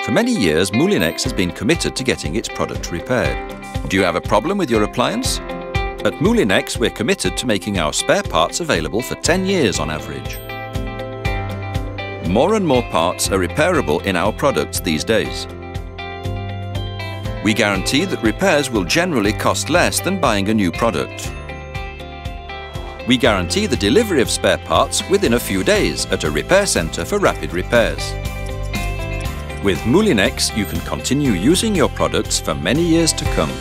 For many years, Moulinex has been committed to getting its product repaired. Do you have a problem with your appliance? At Moulinex, we're committed to making our spare parts available for 10 years on average. More and more parts are repairable in our products these days. We guarantee that repairs will generally cost less than buying a new product. We guarantee the delivery of spare parts within a few days at a repair centre for rapid repairs. With Moulinex, you can continue using your products for many years to come.